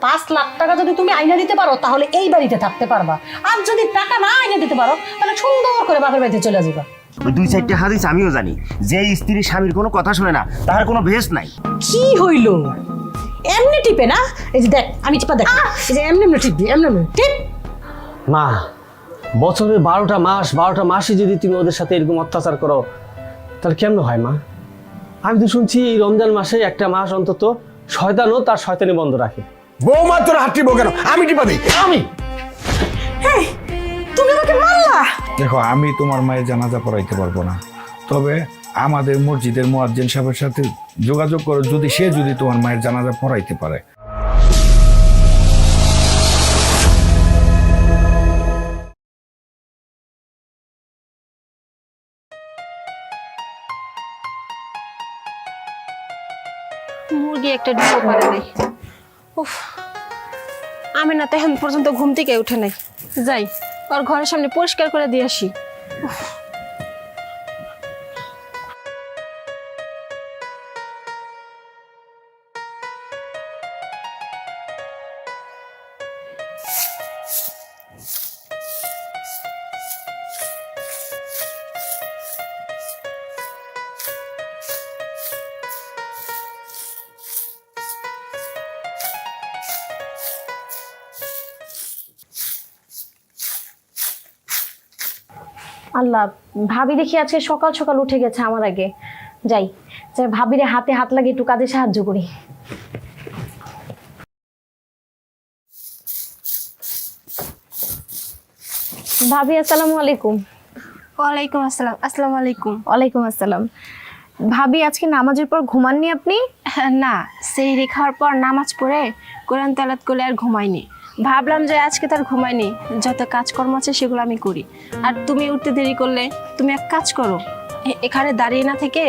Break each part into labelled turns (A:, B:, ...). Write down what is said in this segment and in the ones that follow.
A: 5 লাখ টাকা যদি তুমি আইনা দিতে পারো তাহলে এই বাড়িতে থাকতে পারবা, আর যদি টাকা না আইনা দিতে পারো তাহলে সুন্দর করে বাপের বাড়িতে চলে যাবা।
B: ওই 2-4টা হাদিস আমিও জানি, যে স্ত্রী স্বামীর কোনো কথা শুনে না তার কোনো ভেস নাই।
A: কি হইল? এমনি টিপে না, এই যে দেখ আমি টিপা দেখ, এই যে এমনি এমনি টিপবি, এমনি এমনি টিপ।
C: মা, বছরের 12টা মাসই যদি তুমি ওদের সাথে এরকম অত্যাচার করো তাহলে কেমন হয় মা? আমি তো শুনছি এই রমজান মাসে একটা মাস অন্তত শয়তানও তার শয়তানি বন্ধ রাখে।
D: বৌমা তোর হাত টিপবো কেন? আমি টিপা দিই। আমি
A: তুমি আমাকে মারলা।
D: দেখো, আমি তোমার মায়ের জানাজা পড়াইতে পারবো না, তবে আমাদের মসজিদের মুয়াজ্জিন সাহেবের সাথে যোগাযোগ করো, যদি তোমার মায়ের জানাজা পড়াইতে পারে।
E: মুরগি একটা ডিমও পারে নাই। উফ, আমি না তো এখন পর্যন্ত ঘুম থেকে উঠে নাই। যাই ওর ঘরের সামনে পরিষ্কার করে দিয়ে আসি।
F: আল্লাহ, ভাবি দেখি আজকে সকাল সকাল উঠে গেছে আমার আগে। যাই যাই ভাবিরে হাতে হাত লাগিয়ে একটু কাজে সাহায্য করি। ভাবি আসসালামু আলাইকুম।
E: ওয়ালাইকুম আসসালাম। আসসালামু আলাইকুম।
F: ওয়ালাইকুম আসসালাম। ভাবি আজকে নামাজের পর ঘুমাননি আপনি?
E: না, সেহরি খাওয়ার পর নামাজ পড়ে কোরআন তেলাওয়াত করে আর ঘুমাইনি। ভাবলাম যে আজকে তার ঘুমাইনি, যত কাজকর্ম আছে সেগুলো আমি করি। আর তুমি উঠতে দেরি করলে, তুমি এক কাজ করো, এখানে দাঁড়িয়ে না থেকে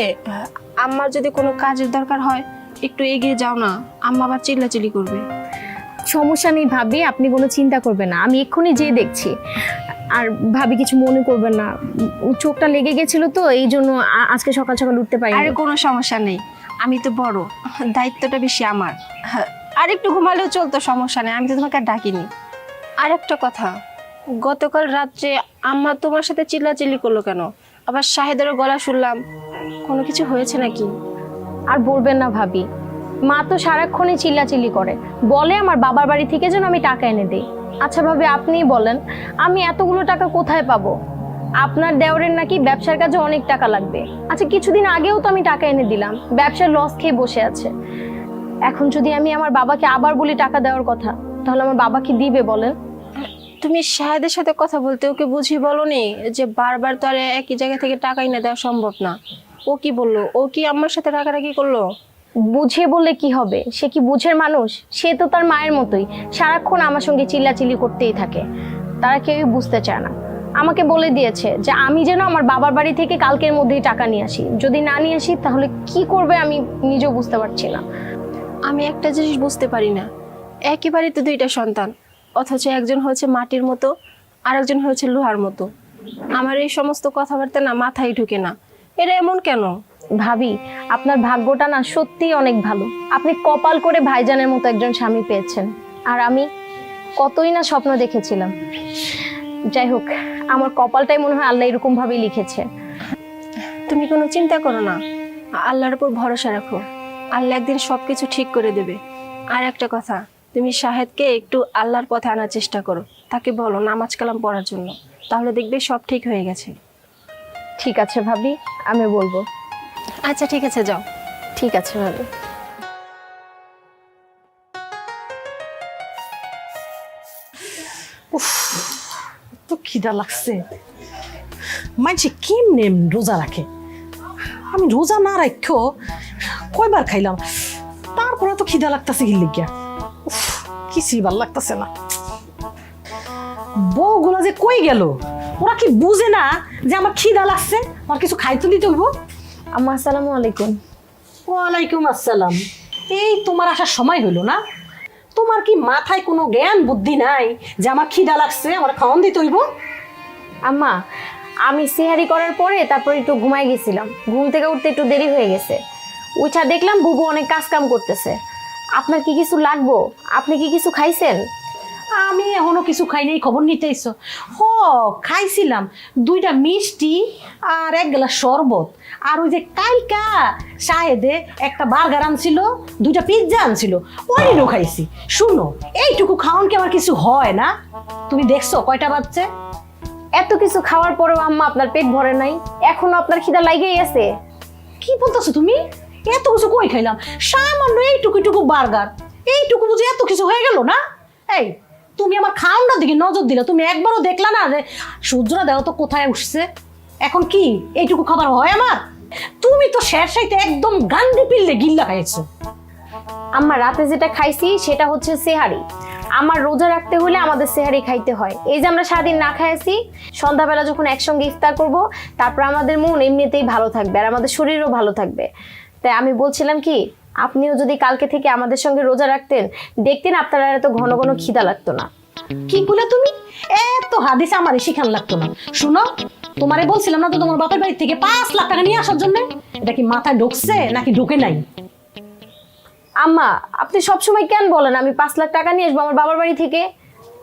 E: আম্মার যদি কোনো কাজের দরকার হয় একটু এগিয়ে যাও না, আম্মা আবার চিল্লাচিল্লি করবে।
F: সমস্যা নেই ভাবি, আপনি কোনো চিন্তা করবেন না, আমি এক্ষুনি যেয়ে দেখছি। আর ভাবি কিছু মনে করবেন না, চোখটা লেগে গেছিল তো এই জন্য আজকে সকাল সকাল উঠতে পারি।
E: আরে কোনো সমস্যা নেই, আমি তো বড়, দায়িত্বটা বেশি আমার। আর একটু ঘুমালেও চলতো, সমস্যা নেই, আমি তো তোমাকে আর ডাকিনি। আর একটা কথা, গতকাল রাত্রে আম্মা তোমার সাথে চিল্লাচিল্লি করলো কেন? আবার শাহেদেরও গলা শুনলাম, কোনো কিছু হয়েছে নাকি?
F: আর বলবেন না ভাবি, মা তো সারাক্ষণই চিল্লাচিল্লি করে, বলে আমার বাবার বাড়ি থেকে যেন আমি টাকা এনে দিই। আচ্ছা ভাবি আপনিই বলেন, আমি এতগুলো টাকা কোথায় পাবো? আপনার দেওরের নাকি ব্যবসার কাজে অনেক টাকা লাগবে। আচ্ছা কিছুদিন আগেও তো আমি টাকা এনে দিলাম, ব্যবসার লস খেয়ে বসে আছে। এখন যদি আমি আমার বাবাকে আবার বলি টাকা দেওয়ার কথা, তাহলে আমার বাবা কি দিবে বলেন?
E: তুমি শাহেদের সাথে কথা বলতে ওকে বুঝিয়ে বলোনি যে বারবার তো আর একই জায়গা থেকে টাকা এনে দেওয়া সম্ভব না? ও কি বললো? ও কি আমার সাথে রাগারাগি করলো?
F: বুঝিয়ে বললে কি হবে? সে কি বুঝের মানুষ? সে তো তার মায়ের মতোই, সারাক্ষণ আমার সঙ্গে চিল্লাচিল্লি করতেই থাকে। তারা কেউই বুঝতে চায় না। আমাকে বলে দিয়েছে যে আমি যেন আমার বাবার বাড়ি থেকে কালকের মধ্যেই টাকা নিয়ে আসি, যদি না নিয়ে আসি তাহলে কি করবে আমি নিজেও বুঝতে পারছি না।
E: আমি একটা জিনিস বুঝতে পারি না, একেবারেই তো দুইটা সন্তান, অথচ একজন হয়েছে মাটির মতো আর একজন হয়েছে লোহার মতো। আমার এই সমস্ত কথাবার্তা না মাথায় ঢুকে না, এরা এমন কেন?
F: ভাবি আপনার ভাগ্যটা না সত্যিই অনেক ভালো, আপনি কপাল করে ভাইজানের মতো একজন স্বামী পেয়েছেন। আর আমি কতই না স্বপ্ন দেখেছিলাম। যাই হোক, আমার কপালটাই মনে হয় আল্লাহ এরকম ভাবেই লিখেছে।
E: তুমি কোনো চিন্তা করো না, আল্লাহর উপর ভরসা রাখো, আল্লাহ একদিন সবকিছু ঠিক করে দেবে। আর একটা কথা, তুমি শাহেদকে একটু আল্লাহর পথে আনার চেষ্টা করো, তাকে বলো নামাজ কালাম পড়ার জন্য, তাহলে দেখবে সব ঠিক হয়ে গেছে।
F: ঠিক আছে ভাবি, আমি বলবো।
E: আচ্ছা ঠিক আছে, যাও।
F: ঠিক আছে ভাবি।
A: তো খিদা লাগছে, মানছি কেমনে রোজা রাখে? আমি রোজা না রাখো কয়বার খাইলাম, তারপরে তো খিদা লাগতেছে কি লিখিয়া, কিছুই ভাল লাগতেছে না। বউগুলা যে কই গেল? ওরা কি বুঝে না যে আমার খিদা লাগছে, আমার কিছু খাইতে দিতে হইব?
F: আম্মা আসসালামু আলাইকুম।
A: ওয়ালাইকুম আসসালাম। এই তোমার আসার সময় হইলো না? তোমার কি মাথায় কোনো জ্ঞান বুদ্ধি নাই যে আমার খিদা লাগছে, আমার খাওয়ান দিতে হইব?
F: আম্মা আমি সেহারি করার পরে তারপর একটু ঘুমাই গেছিলাম, ঘুম থেকে উঠতে একটু দেরি হয়ে গেছে। উঠা দেখলাম বুবু অনেক কাজ কাম করতেছে। আপনার কি কিছু লাগবো? আপনি কি কিছু খাইছেন?
A: আমি এখনো কিছু খাই নাই, খবর নিতে এসো? হ, খাইছিলাম 2টা মিষ্টি আর 1 গ্লাস শরবত। আর ওই যে কালকা শাহেদে একটা বার্গার আনছিল, 2টা পিৎজা আনছিল, ওইটাও খাইছি। শুনো, এইটুকু খাওয়ান কি আমার কিছু হয় না? তুমি দেখছো কয়টা বাজছে?
F: এত কিছু খাওয়ার পরেও আম্মা আপনার পেট ভরে নাই? এখনো আপনার খিদা লাগেই আছে?
A: কি বলতেছো তুমি? এত কিছু কই খাইলাম? সামান্য এইটুকু বার্গার, এইটুকু বুঝে এত কিছু হয়ে গেল না? এই, তুমি আমার খাওয়ানোর দিকে নজর দিলে, তুমি একবারও দেখলা না যে সূর্যরা দেও তো কোথায় উঠছে? এখন কি এইটুকু খাবার হয় আমার? তুমি তো শের সাইতে একদম গান্ডি পিল্লে গিল্লা খাইছো।
F: আম্মা রাতে যেটা খাইছি সেটা হচ্ছে সেহারি। আমার রোজা রাখতে হলে আমাদের সেহারি খাইতে হয়। এই যে আমরা সারাদিন না খাইছি, সন্ধ্যাবেলা যখন একসঙ্গে ইফতার করব, তারপর আমাদের মন এমনিতেই ভালো থাকবে আর আমাদের শরীরও ভালো থাকবে। তাই আমি বলছিলাম কি, আপনিও যদি কালকে থেকে আমাদের সঙ্গে রোজা রাখতেন, দেখতেন আপনারা এত ঘন ঘন খিদা লাগতো না।
A: কি বলে তুমি? এত হাদিস আমারই শিখান লাগতো না। শুনো, তোমারে বলছিলাম না তো তোমার বাপের বাড়ি থেকে 5 লাখ টাকা নিয়ে আসার জন্য? এটা কি মাথায় ঢুকছে নাকি ঢুকে নাই?
F: আম্মা, আপনি সবসময় কেন বলেন আমি 5 লাখ টাকা নিয়ে আসবো আমার বাবার বাড়ি থেকে?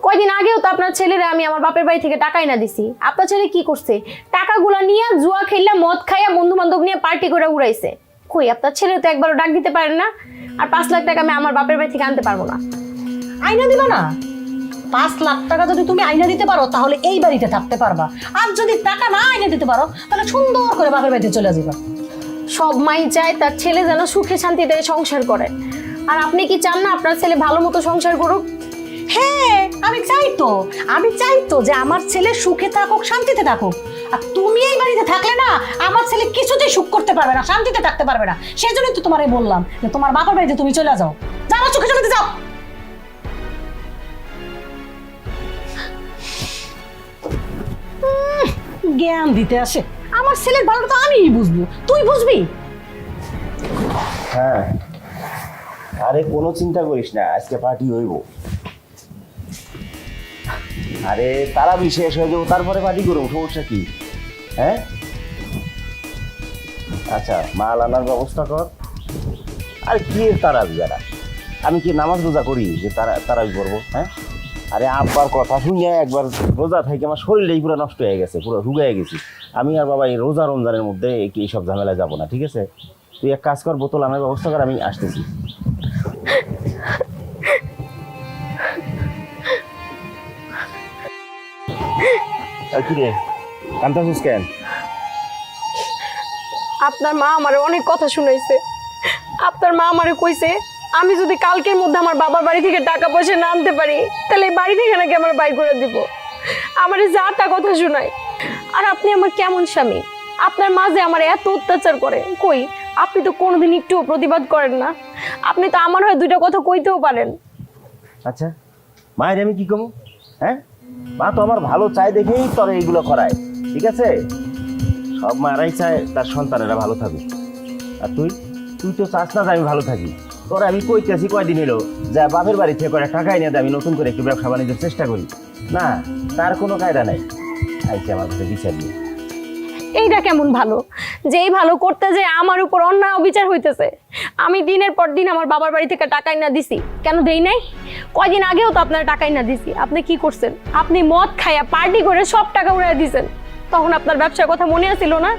F: কয়দিন আগেও তো আপনার ছেলেরা আমি আমার বাপের বাড়ি থেকে টাকাই না দিছি। আপনার ছেলে কি করছে? টাকাগুলা নিয়ে জুয়া খেললা, মদ খাইয়া, বন্ধু বান্ধব নিয়ে পার্টি করে উড়াইছে। কই, আপনার ছেলে তো একবারও ডাক দিতে পারেন না। আর 5 লাখ টাকা আমি আমার বাপের বাড়ি থেকে আনতে পারবো না।
A: আইনা দিবা না? 5 লাখ টাকা যদি তুমি আইনা দিতে পারো তাহলে এই বাড়িতে থাকতে পারবা, আর যদি টাকা না আইনা দিতে পারো তাহলে সুন্দর করে বাপের বাড়িতে চলে যাবা।
F: সব মাই চায় তার ছেলে যেন সুখে শান্তিতে সংসার করে। আর আপনি কি চান না আপনার ছেলে ভালো মতো সংসার করুক?
A: হ্যাঁ, আমি চাই তো যে আমার ছেলে সুখে থাকুক, শান্তিতে থাকুক। আর তুমি এই বাড়িতে থাকলে না, আমার ছেলে কিছুতেই সুখ করতে পারবে না, শান্তিতে থাকতে পারবে না। সেই জন্যই তো তোমারে বললাম যে তোমার বাপের বাড়িতে তুমি চলে যাও। যাও, আমার চোখে চোখে যাও। জ্ঞান দিতে আসে। আমার ছেলের ভালোটা তো আমিই বুঝবো, তুই বুঝবি?
B: হ্যাঁ, আরে কোনো চিন্তা করিস না, আজকে পার্টি হইব। আরে তারা বিশেষ হয়ে যাবো, তারপরে পার্টি করবো, সমস্যা কি? হ্যাঁ, আচ্ছা, মাল আনার ব্যবস্থা কর। আর কি তারা যারা, আমি কি নামাজ রোজা করি যে তারাই করবো? হ্যাঁ, আরে আব্বার কথা শুনে একবার রোজা থেকে আমার শরীরটাই পুরো নষ্ট হয়ে গেছে, পুরো রুগায় গেছি। আমি আর বাবা এই রোজা রমজানের মধ্যে এইসব ঝামেলায় যাবো না, ঠিক আছে? তুই এক কাজ কর, বোতল আনার ব্যবস্থা কর, আমি আসতেছি। আর কি রে, কান্তাছিস কেন?
F: আপনার মা আমারে অনেক কথা শুনাইছে। আপনার মা আমারে কইছে আমি যদি কালকের মধ্যে আমার বাবার বাড়ি থেকে টাকা পয়সা না আনতে পারি, তাহলে এই বাড়ি থেকে নাকি আমার বাই করে দিব। আমারে যা তা কথা শুনায়। আর আপনি আমার কেমন স্বামী? আপনার মা যে আমার এত অত্যাচার করে, কই আপনি তো কোনোদিন একটুও প্রতিবাদ করেন না। আপনি তো আমার হয়ে 2টা কথা কইতেও পারেন।
B: আচ্ছা, মায়ের আমি কি কমু? হ্যাঁ, মা তো আমার ভালো চাই দেখেই তোর এইগুলো করায়, ঠিক আছে? সব মারাই চায় তার সন্তানেরা ভালো থাকুক। আর তুই তো চাস না যে আমি ভালো থাকি। তোর আমি কইতেছি কয়দিন এলো যা বাপের বাড়ি থেকে করে টাকা এনে আমি নতুন করে একটু ব্যবসা বাণিজ্যের চেষ্টা করি, না তার কোনো কায়দা নাই। আইসি আমার কাছে বিচার নিয়ে।
F: এইটা কেমন ভালো, যেই ভালো করতে যে আমার উপর অন্যায় অবিচার হইতেছে। আমি দিনের পর দিন আমার বাবার বাড়ি থেকে টাকা না দিছি, কেন দেই নাই? কয়দিন আগেও তো আপনার টাকাই না দিছি। আপনি কি করছেন? আপনি মদ খাইয়া পার্টি করে সব টাকা উড়াই দিছেন। তখন আপনার ব্যবসার কথা মনে আসিল না?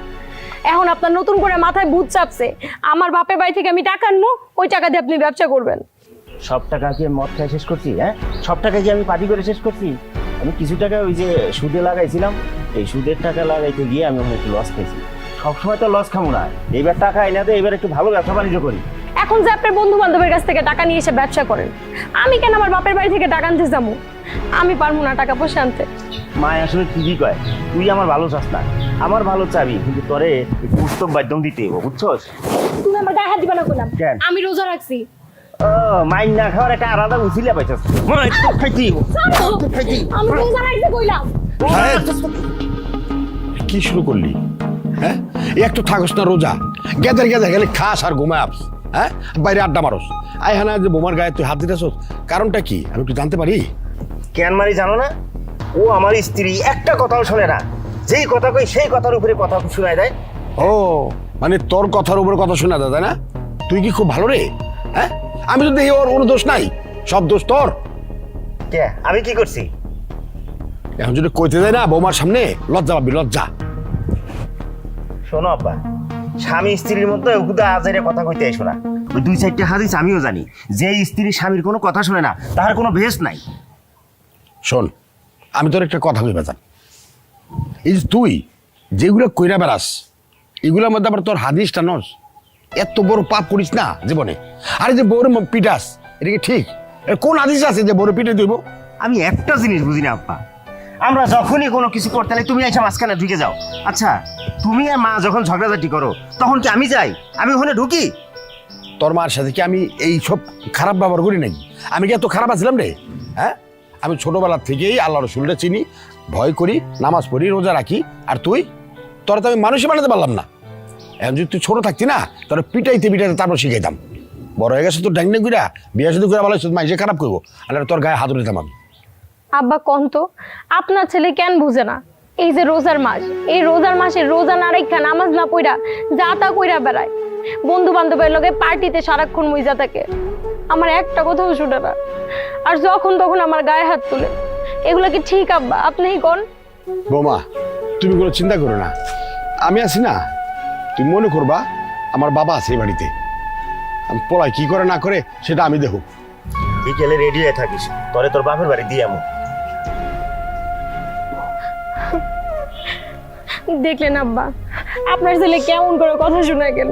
F: এখন আপনার নতুন করে মাথায় ভূত চাপছে, আমার বাপের বাড়ি থেকে আমি টাকা আনবো, ওই টাকা দিয়ে আপনি ব্যবসা করবেন।
B: সব টাকা কি মদ খাই শেষ করছি? হ্যাঁ, সব টাকা কি আমি পার্টি করে শেষ করছি? আমি কিছু টাকা ওই যে সুদে লাগাইছিলাম, এই সুদের টাকা লাগাইতে গিয়ে আমি অনেক লস খাইছি। সবসময় তো লস খাবো না, এইবার টাকা এনে দে, এবার একটু ভালো ব্যবসা বাণিজ্য করি।
F: এখন যে আপনার বন্ধু বান্ধবের কাছ থেকে টাকা নিয়ে এসে ব্যবসা করেন, আমি কেন আমার বাপের বাড়ি থেকে টাকা আনতে যাবো? আমি পারবো না টাকা পয়সা আনতে।
B: মা আসলে ঠিকই কয়, তুই আমার ভালো চাস না, আমার ভালো চাবি, কিন্তু তোরে একটু উত্তম বাধ্যম দিতে হবো, বুঝছস?
F: তুমি আমার গায়ে হাত দিবা না বললাম।
B: কেন?
F: আমি রোজা রাখছি।
B: ও, মাইন না খাওয়ার একটা আলাদা উচিলা পাইছস। মনে হয় তোর খাইতেই হবো।
F: আমি রোজা রাখতে কইলাম।
D: কি শুরু করলি? হ্যাঁ, একটু থাকস না রোজা, গেদের গেলে খাস আর ঘুমায় আপস। হ্যাঁ, বাইরে আড্ডা মারস। আয় হানা যে বোমার গায়ে তুই হাত দিতেছ, কারণটা কি আমি একটু জানতে পারি?
B: কেন মারি জানো না? ও আমার স্ত্রী, একটা কথাও শোনে না, যেই কথা কই সেই কথার উপরে কথা শোনায় দেয়।
D: ও, মানে তোর কথার উপর কথা শোনা দা, তাই না? তুই কি খুব ভালো রে? হ্যাঁ, আমি তো দেখি ওর কোনো দোষ নাই, সব দোষ তোর।
B: কে আমি কি করছি?
D: এখন যদি কইতে দেয় না বৌমার সামনে, লজ্জা পাবি, লজ্জা।
B: শোনো আব্বা, স্বামী স্ত্রীর মধ্যে হুদা আজাইরে কথা কইতে আইসো না। ওই 2-4টা হাদিস আমিও জানি, যে স্ত্রী স্বামীর কোনো কথা শুনে না তার কোনো ভেস নাই।
D: শোন, আমি তোর একটা কথা কই বাজান, এই যে তুই যেগুলো কইরা বেড়াস, এগুলোর মধ্যে আবার তোর হাদিসটা নস, এত বড় পাপ করিস না জীবনে। আরে যে বউর পিটাস, এটা কি ঠিক? এর কোন হাদিস আছে যে বউর পিটে দিব?
B: আমি একটা জিনিস বুঝি না আব্বা, আমরা যখনই কোনো কিছু করতে হলে তুমি এসে মাঝখানে ঢুকে যাও। আচ্ছা, তুমি আর মা যখন ঝগড়াঝাটি করো তখন কি আমি যাই? আমি ওখানে ঢুকি?
D: তোর মার সাথে কি আমি এই সব খারাপ ব্যবহার করি নাকি? আমি কি এত খারাপ আছিলাম রে? হ্যাঁ, আমি ছোটবেলার থেকেই আল্লাহ রসুলটা চিনি, ভয় করি, নামাজ পড়ি, রোজা রাখি। আর তুই, তোরা তো আমি মানুষই বানাতে পারলাম না। এখন যদি তুই ছোট থাকতি না, তোরা পিটাইতে পিটাইতে তারপর শিখাইতাম। বড় হয়ে গেছে তো ড্যাংনে ঘুরা, বিয়ে শুধু ঘুরা ভালো মাইসে খারাপ করবো, আর তোর গায়ে হাত উঠাতাম আমি।
F: আব্বা কোন তো, আপনার ছেলে কেন বুঝে না? এই যে রোজার মাস, এই রোজার মাসে রোজা না রাখা, নামাজ না পড়া, যা তা কইরা বেড়ায়, বন্ধু বান্ধবের লগে পার্টিতে সারাক্ষণ মইজা থাকে, আমার একটা কথাও শুনে না, আর যখন তখন আমার গায়ে হাত তুলে। এগুলো কি ঠিক আব্বা? আপনিই কোন।
D: বৌমা, তুমি কোনো চিন্তা করো না, আমি আছি না। তুমি মনে করবা আমার বাবা আছে এই বাড়িতে, আমি পড়াই কি করে না করে সেটা আমি দেখো।
B: বিকেলে রেডি হয়ে থাকিস, তোরে তোর বাপের বাড়ি দিয়ে আমো।
F: দেখলেন আব্বা, আপনার ছেলে কেমন করে কথা শোনা গেল।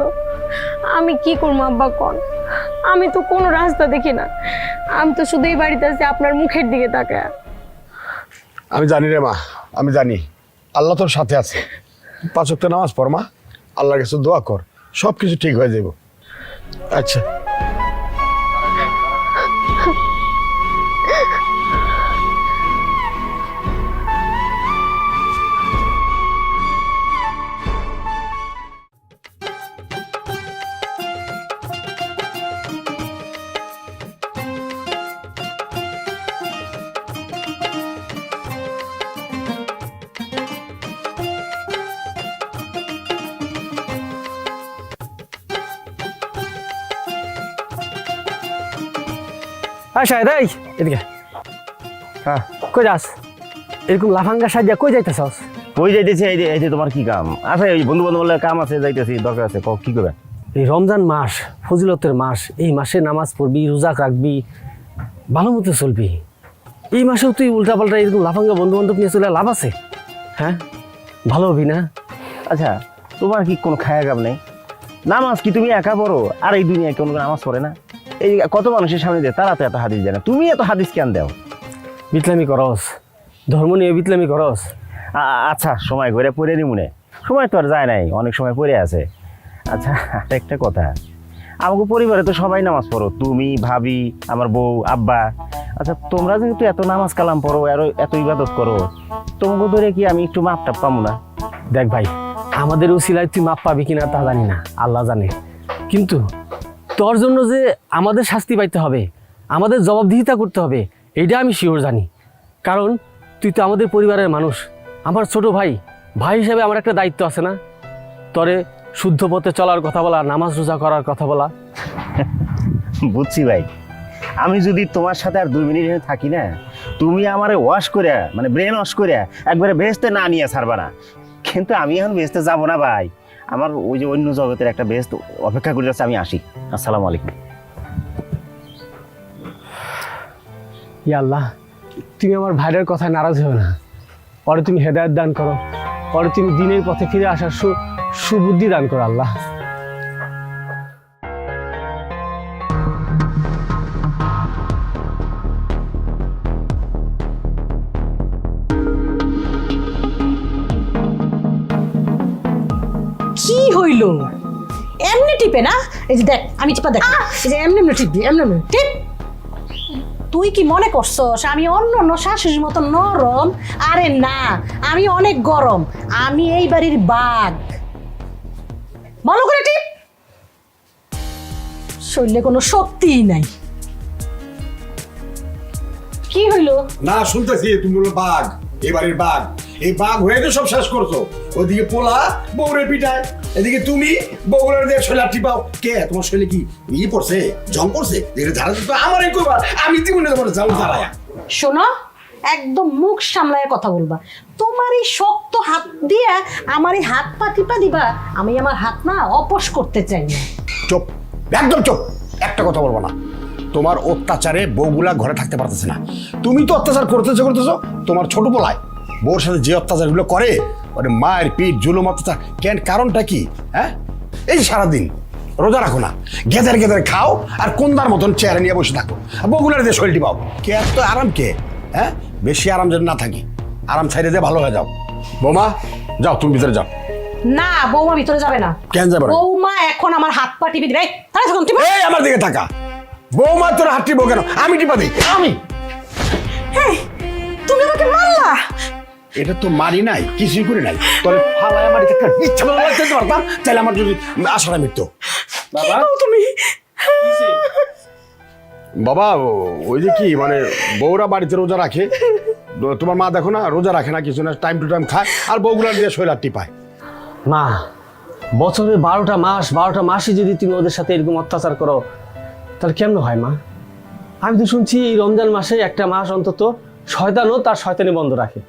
F: আমি কি করবো আব্বা কোন? আমি তো কোনো রাস্তা দেখি না, আমি তো শুধু এই বাড়িতে আছি আপনার মুখের দিকে তাকায়।
D: আমি জানি রে মা, আমি জানি আল্লাহ তোর সাথে আছে। 5 ওয়াক্ত নামাজ পড় মা, আল্লাহর কাছে দোয়া কর, সব কিছু ঠিক হয়ে যাব। আচ্ছা,
C: হ্যাঁ শাহেদ, এই এদিকে।
B: হ্যাঁ,
C: কই যাস? এরকম লাফাঙ্গা সাজিয়া কই যাইতেছস?
B: কই যাইতেছি? এই যে তোমার কি কাম আছে? ওই বন্ধু বান্ধবের কাম আছে, যাইতেছি, দরকার আছে। কি করবে?
C: এই রমজান মাস, ফজিলতের মাস, এই মাসে নামাজ পড়বি, রোজা রাখবি, ভালো মতো চলবি। এই মাসেও তুই উল্টাপাল্টা এরকম লাফাঙ্গা বন্ধু বান্ধব নিয়ে চলে লাভ আছে? হ্যাঁ, ভালো হবি না?
B: আচ্ছা, তোমার কি কোনো খায়া কাম নেই? নামাজ কি তুমি একা পড়ো? আর এই দুনিয়ায় কোনো নামাজ পড়ে না? এই কত মানুষের সামনে দেয়, তারা তো এত হাদিস দেয় না, তুমি এত হাদিস কেন দেও?
C: বিতলামি করস, ধর্ম নিয়ে বিতলামি করস।
B: আচ্ছা, সময় করে পড়ে নি মনে, সময় তো আর যায় নাই, অনেক সময় পড়ে আছে। আচ্ছা, আর একটা কথা, আমাকে পরিবারে তো সবাই নামাজ পড়ো, তুমি, ভাবি, আমার বউ, আব্বা। আচ্ছা, তোমরা যেহেতু এত নামাজ কালাম পড়ো, এত ইবাদত করো, তোমাকে ধরে কি আমি একটু মাপ টাপ পাবো না?
C: দেখ ভাই, আমাদের উসিলায় তুই মাপ পাবি কিনা তা জানি না, আল্লাহ জানে। কিন্তু তোর জন্য যে আমাদের শাস্তি পাইতে হবে, আমাদের জবাবদিহিতা করতে হবে, এইটা আমি শিওর জানি। কারণ তুই তো আমাদের পরিবারের মানুষ, আমার ছোট ভাই, ভাই হিসেবে আমার একটা দায়িত্ব আছে না? তরে শুদ্ধ পথে চলার কথা বলা, নামাজ রোজা করার কথা বলা।
B: বুঝছি ভাই, আমি যদি তোমার সাথে আর 2 মিনিট থাকি না, তুমি আমারে ওয়াশ করে, মানে ব্রেন ওয়াশ করে একবারে বেহেশতে না নিয়ে ছাড়বা না। কিন্তু আমি এখন বেহেশতে যাবো না ভাই, আমার ওই যে অন্য জগতের একটা বেহেশত অপেক্ষা করে যাচ্ছে। আমি আসি, আসসালামু আলাইকুম।
C: ইয়া আল্লাহ, তুমি আমার ভাইয়ের কথায় নারাজ হও না, পরে তুমি হেদায়েত দান করো, পরে তুমি দিনের পথে ফিরে আসার সুবুদ্ধি দান করো আল্লাহ।
A: কি হইল? এমনি টিপে না? এই যে দেখ, আমি টিপা দেখ, এই যে এমনি এমনি টিপবি, এমনি এমনি টিপ। তুই কি মনে করছস আমি অন্য শাশুড়ির মতো নরম? আরে না, আমি অনেক গরম, আমি এই বাড়ির বাঘ। ভালো করে টিপ। শরীরে কোনো শক্তিই নাই। কি হইল?
D: না শুনতেছি তুমি বলো বাঘ, এই বাড়ির বাঘ। এই বাঘ হয়ে তো সব শেষ করছো। ওইদিকে পোলা বউরে পিটায়, এদিকে তুমি বউগুলোর দিয়ে শৈলা টিপাও। কে তোমার শৈলে কি পড়ছে, জং পড়ছে? দেখে ঝাড়া তো আমারই কইবার, আমি দিব না তোমার ঝাড়ু ঝাড়ায়া।
A: শোনো, একদম মুখ সামলায় কথা বলবা। তোমার এই শক্ত হাত দিয়ে আমার এই হাত পা টিপা দিবা, আমি আমার হাত না অপস করতে চাই না।
D: চুপ, একদম চুপ, একটা কথা বলবো না। তোমার অত্যাচারে বউগুলা ঘরে থাকতে পারতেছে না। তুমি তো অত্যাচার করতেছো তোমার ছোট পোলায় বউর সাথে যে অত্যাচারগুলো করে, মানে মায়ের পিঠ জুলুম অত্যাচার, কেন কারণটা কি? হ্যাঁ, এই সারাদিন রোজা রাখো না, গেদার গেদার খাও আর কোনদার মতন চেয়ারে নিয়ে বসে থাকো, বউগুলার দিয়ে শরীরটি পাও। কে এত আরাম কে? হ্যাঁ, বেশি আরাম যেন না থাকি, আরাম ছাইড়ে দিয়ে ভালো হয়ে যাও। বৌমা যাও, তুমি ভিতরে যাও।
A: না, বৌমা ভিতরে যাবে না।
D: কেন যাবে না?
A: বৌমা এখন আমার হাত পা টিপে দিবে। তাহলে তখন টিপে।
D: এই আমার দিকে তাকা। বৌমা তোর হাত টিপো কেন? আমি টিপা দিই। আমি
A: এই, তুমি আমাকে মারলা।
D: এটা তো মারি নাই, কিছুই করি নাই। তোর ফালায় আমার ইচ্ছা মতো লাগতে পারতাম, তাহলে আমার যদি আশাটা মিটতো।
C: বাবা
A: তুমি
D: বাবা ওই যে কি মানে বউরা বাড়িতে রোজা রাখে, তোমার মা দেখো না রোজা রাখে না, কিছু না, টাইম টু টাইম খায় আর বউগুলা দিয়ে শৈলার টিপায়।
C: মা, বছরে 12টা মাসই যদি তুমি ওদের সাথে এরকম অত্যাচার করো, তাহলে কেমন হয় মা? আমি তো শুনছি এই রমজান মাসে একটা মাস অন্তত শয়তানও তার শয়তানি বন্ধ রাখে।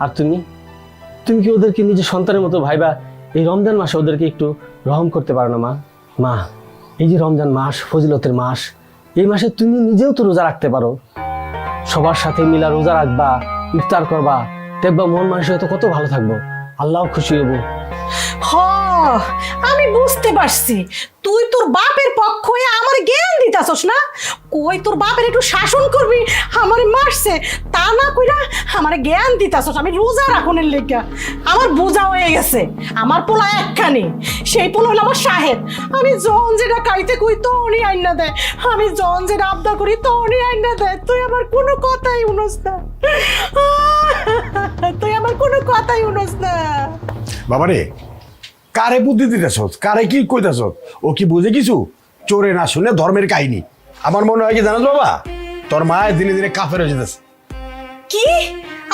C: আর তুমি কি ওদেরকে নিজের সন্তানের মতো ভাইবা এই রমজান মাসে ওদেরকে একটু রহম করতে পারো না মা? মা, এই যে রমজান মাস, ফজিলতের মাস, এই মাসে তুমি নিজেও তো রোজা রাখতে পারো। সবার সাথে মিলা রোজা রাখবা, ইফতার করবা, দেখবা মন মানসিকতা কত ভালো থাকবো, আল্লাহ খুশি হবো।
A: আমি বুঝতে পারছি, তুই তোর বাপের পক্ষ হয়ে আমার জ্ঞান দিতাছস না। কই তোর বাপের একটু শাসন করবি, আমারে মারছে তা না কইরা আমারে জ্ঞান দিতাছস আমি রোজা রাখনের লেগা। আমার বোঝা হয়ে গেছে, আমার পোলা একখানি, সেই পোলা হলো আমার সাহেব। আমি জন যেটা খাইতে কই তো উনি আইনা দেয়, আমি জন যেটা আবদার করি তো উনি আইনা দেয়। তুই আমার কোনো কথাই উনস না, তুই আমার কোনো কথাই উনস না।
D: বাবারে, কারে বুদ্ধি দিতেছ, কারে কি কইতেছ? ও কি বুঝে কিছু? চোরে না শুনে ধর্মের কাহিনী। আমার মনে হয় কি জানো বাবা, তোর মায়ের দিনে দিনে কাফের হয়ে যেতেছে।
A: কি?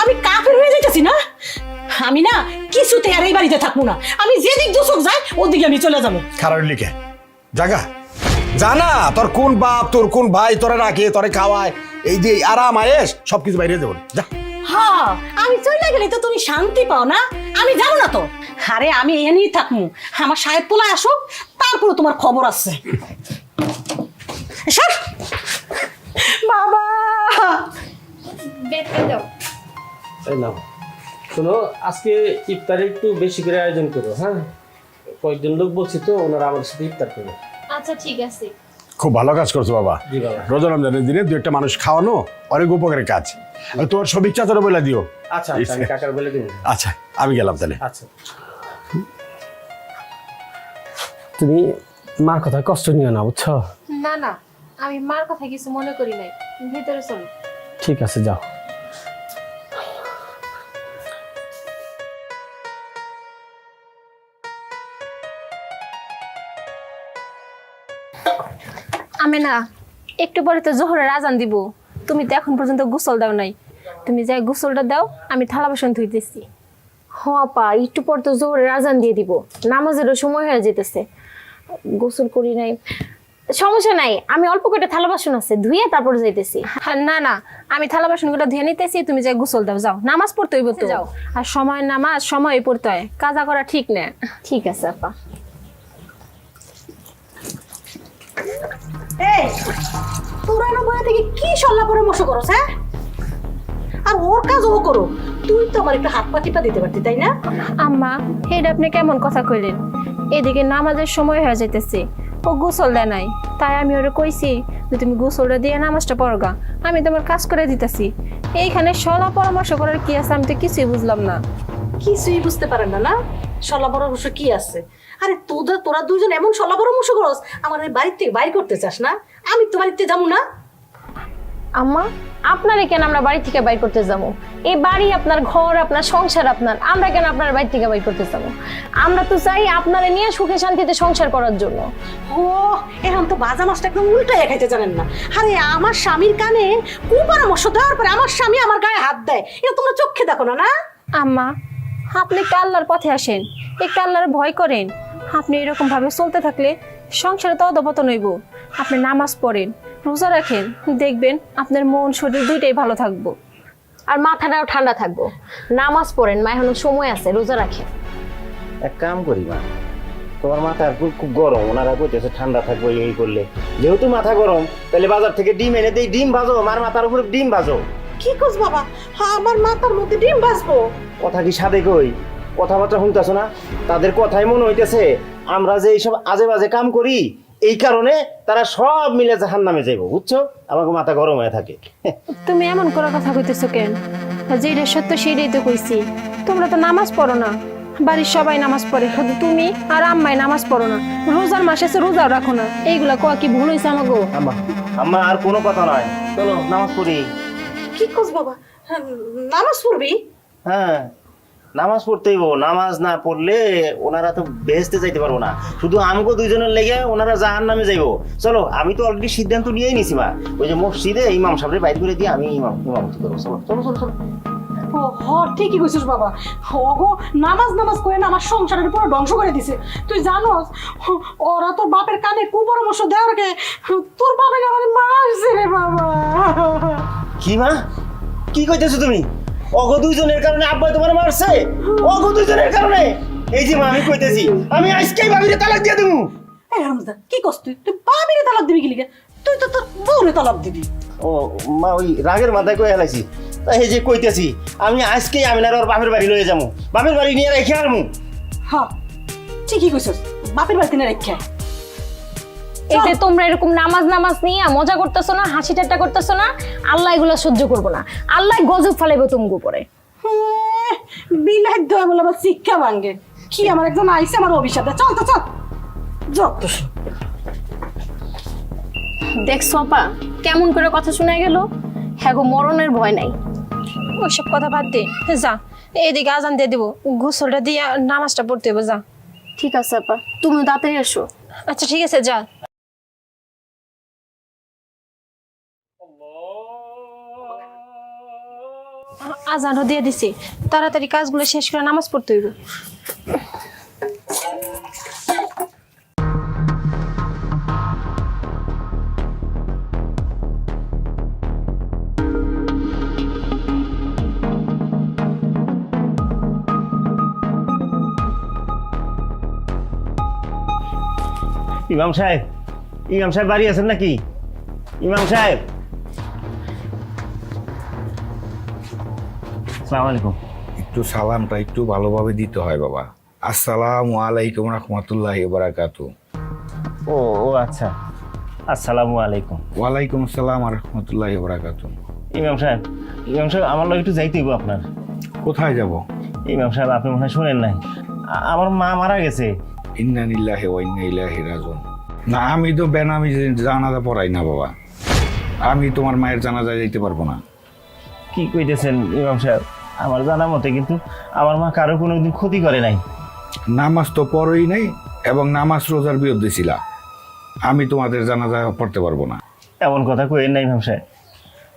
A: আমি কাফের হয়ে যাইতেছি না? আমি না কিছুতে আর এই বাড়িতে থাকবো না। আমি যেদিক দোষক যাই ওদিকে আমি চলে যাবো।
D: খারাপ লিখে জাগা জানা, তোর কোন বাপ তোর কোন ভাই তোরা রাখে, তোরে খাওয়ায়, এই যে আরাম আয়েস সবকিছু বাইরে দেবো। যা।
A: হ্যাঁ, আমি চলে গেলে তো তুমি শান্তি পাও না। আমি যাবো না তো। আরে আমি এখানেই থাকবো, আমার সাহেব পোলা আসুক, তারপরে তোমার খবর আছে। সর। বাবা
C: এই নাও, শোনো, আজকে ইফতারে একটু বেশি করে আয়োজন করো। হ্যাঁ, কয়েকজন লোক বলছি তো, ওনারা আমার সাথে ইফতার করবে।
E: আচ্ছা ঠিক আছে।
D: খুব ভালো কাজ করছো বাবা।
C: জি বাবা।
D: রোজা রমজানের দিনে দু একটা মানুষ খাওয়ানো অনেক উপকারের কাজ। আর তোমার সব ইচ্ছা তোরা বলে দিও।
C: আচ্ছা, আমি কাকার বলে দিব।
D: আচ্ছা, আমি গেলাম তাহলে।
C: আচ্ছা, তুমি মার কথা কষ্ট নিও না, বুঝছো?
E: না না, আমি মার কথা কিছু মনে করি নাই। ভিতরে চলো।
C: ঠিক আছে, যাও।
E: আমি না একটু পরে তো জোহরের আজান দিব, তুমি তো এখন পর্যন্ত গোসল দাও নাই। তুমি যাই গোসলটা দাও, আমি থালা বাসন ধুইতেছি।
F: হ আপা, একটু পর তো জোহরের আজান দিয়ে দিব, নামাজেরও সময় হয়ে যেতেছে। গোসল করি নাই, সমস্যা নাই, আমি অল্প কটা থালা বাসন আছে ধুয়ে তারপর যাইতেছি।
E: না না, আমি থালা বাসনগুলো ধুয়ে নিতেছি, তুমি যাই গোসল দাও। যাও, নামাজ পড়তে হইব তো। যাও, আর সময় নামাজ সময় পড়তে হয়, কাজা করা ঠিক না।
F: ঠিক আছে আপা।
A: এই, তোরা না বইয়া থেকে কি সল্লা পরামর্শ করো? হ্যাঁ, আর ওর কাজ ও করো। তুই তো আমার একটু হাত পা টিপা দিতে পারতি, তাই না?
E: আম্মা, এটা আপনি কেমন কথা কইলেন? এদিকে নামাজের সময় হয়ে যাইতেছে, ও গোসল দেয় নাই, তাই আমি ওরে কইছি যে তুমি গোসলটা দিয়ে নামাজটা পড়গা, আমি তোমার কাজ করে দিতেছি। এইখানে সলা পরামর্শ করার কি আছে? আমি তো কিছুই বুঝলাম না।
A: কিছুই বুঝতে পারেন না? না, সল্লা পরামর্শ কি আছে? আরে তোরা দুজন এমন সল্লা পরামর্শ করস, আমার এই বাড়ির থেকে বাইর করতে চাস না? আমি তো বাড়িতে যাবো না।
F: আম্মা, আপনারে কেন আমরা বাড়ি থেকে বাইর করতে যাবো? এই বাড়ি আপনার, ঘর আপনার, সংসার আপনার, আমরা কেন আপনার বাড়ি থেকে বাইর করতে যাবো? আমরা তো চাই আপনারে নিয়ে সুখে শান্তিতে সংসার করার জন্য।
A: ও, এখন তো বাজা মাছটা একদম উল্টাই খাইতে জানেন না। আরে আমার স্বামীর কানে কুপরামর্শ দেওয়ার পরে আমার স্বামী আমার গায়ে হাত দেয়, এটা তোমরা চোখে দেখো না? না,
E: আম্মা, আপনি একটু আল্লাহর পথে আসেন, একটু আল্লাহর ভয় করেন। আপনি এরকম ভাবে চলতে থাকলে সংসারে তো অধপতন হইব। আপনি নামাজ পড়েন, রোজা রাখেন, দেখবেন আপনার মন শরীর দুইটাই ভালো থাকবো।
F: আর মাথাটাও ঠান্ডা থাকবো। নামাজ পড়েন মা, এখনো সময় আছে, রোজা রাখেন।
B: এক কাম করি মা, তোমার মাথা খুব খুব গরম, ওনারা কইতেছে ঠান্ডা থাকবো এই করলে। যেহেতু মাথা গরম, তাহলে বাজার থেকে ডিম এনে দেই, ডিম ভাজো, আমার মাথার উপরে ডিম ভাজো।
A: কি করছ বাবা? আমার মাথার মধ্যে ডিম ভাজবো?
B: কথা কি সাদে কই? কথাবার্তা শুনতেছো না? তাদের কথাই মনে হইতেছে আমরা যে এইসব আজে বাজে কাম করি, এই কারণে তারা সব মিলে জাহান্নামে যাইবো, বুঝছো? আমাকে মাথা গরম হয়ে থাকে।
E: তুমি এমন করে কথা কইতেছো কেন? যেটা সত্য সেটাই তো কইছি। তোমরা তো নামাজ পড়ো না, বাড়ির সবাই নামাজ পড়ে, শুধু তুমি আর আম্মাই নামাজ পড়ো না। রোজার মাসে এসে রোজাও রাখো না, এইগুলা কোয়া কি ভুল হয়েছে আমাকে?
B: আম্মা, আম্মা আর কোনো কথা নয়, চলো নামাজ পড়ি।
A: কি করছ বাবা? নামাজ পড়বি?
B: হ্যাঁ, নামাজ পড়তেইব। নামাজ না পড়লে ওনারা তো বেহেশতে যাইতে পারবো না। শুধু আমগো দুইজনের লেগে ওনারা জাহান্নামে যাইবো। চলো, আমি তো অলরেডি সিদ্ধান্ত নিয়েই নিছি মা। ওই যে মসজিদে ইমাম সাহেবের বাইর করে দিয়ে আমি ইমামতি করবো। চলো চলো চলো চলো।
A: ও হ, ঠিকই কইছিস বাবা। ওগো নামাজ নামাজ কইনা আমার সংসারের পুরো ধ্বংস করে দিছে। তুই জানোস ওরা তোর বাপের কানে কুপরামর্শ দেওয়ার আগে তোর বাপের আমার মারছে রে বাবা।
B: কি মা, কি কইতেছো তুমি? অগো দুইজনের কারণে আব্বা তোমার মারছে? অগো দুইজনের কারণে? এই যে মা, আমি কইতেছি আমি আজকেই ভাবিরে তালাক দিয়ে দেবো।
A: এই হারামজাদা, কি করছ তুই? তুই বাবিরে তালাক দিবি কি লিগে? তুই তো তোর বউরে তালাক দিবি।
B: ও মা, ওই রাগের মাথায় কয়ে হেলাইছি। তাই এই যে কইতেছি আমি আজকেই আমিনার ওর বাপের বাড়ি লয়ে যাবো, বাপের বাড়ি নিয়ে রেখে আনবো।
A: হ্যাঁ, ঠিকই কইছিস, বাপের বাড়িতে না রেখে।
F: এই যে তোমরা এরকম নামাজ নামাজ নিয়ে মজা করতেছো না, হাসি ঠাট্টা করতেছো না, আল্লাহ এগুলো সহ্য করবো না। আল্লাহ গজব ফালাইবো তোমাকে উপরে।
A: বিলাত দেওয়া বলে আবার শিক্ষা ভাঙ্গে। কি আমার একজন আইসে আমার অভিশাপে। চল তো চল, যত সব।
F: দেখছো আপা কেমন করে কথা শোনা গেল? হ্যাঁ গো, মরণের ভয় নাই।
E: ওইসব কথা বাদ দে, যা এইদিকে আজান দিয়ে দেবো, গোসলটা দিয়ে নামাজটা পড়তে হবে। যা।
F: ঠিক আছে আপা, তুমিও তাড়াতাড়ি এসো।
E: আচ্ছা ঠিক আছে, যা। আজানও দিয়ে দিছি, তাড়াতাড়ি কাজগুলো শেষ করে নামাজ পড়তে হইব।
B: ইমাম সাহেব, ইমাম সাহেব বাড়ি আছেন নাকি? ইমাম সাহেব, আসসালামু আলাইকুম।
G: একটু সালামটা একটু ভালোভাবে দিতে হয় বাবা। আসসালামু আলাইকুম রহমতুল্লাহি ওয়া বারাকাতু।
B: ও ও আচ্ছা, আসসালামু আলাইকুম।
G: ওয়ালাইকুম আসসালাম রহমতুল্লাহি ওয়া বারাকাতু।
B: ইমাম সাহেব, ইমাম সাহেব আমার লোক একটু যাইতে হইব আপনার।
G: কোথায় যাব?
B: ইমাম সাহেব, আপনি মনে হয় শোনেন নাই, আমার মা মারা গেছে।
G: ইন্না লিল্লাহি ওয়া ইন্না ইলাইহি রাজিউন। না, আমি তো বেনামি জানাজা পড়াই না বাবা। আমি তোমার মায়ের জানাজায় যাইতে পারবো না।
B: কি কইতেছেন ইমাম সাহেব? আমার জানা মতে কিন্তু আমার মা কারো কোনোদিন ক্ষতি করে নাই।
G: নামাজ তো পড়োই নাই এবং নামাজ রোজার বিরুদ্ধে ছিলা। আমি তোমাদের জানাজা পড়তে পারবো না।
B: এমন কথা কইেন না ইমাম সাহেব।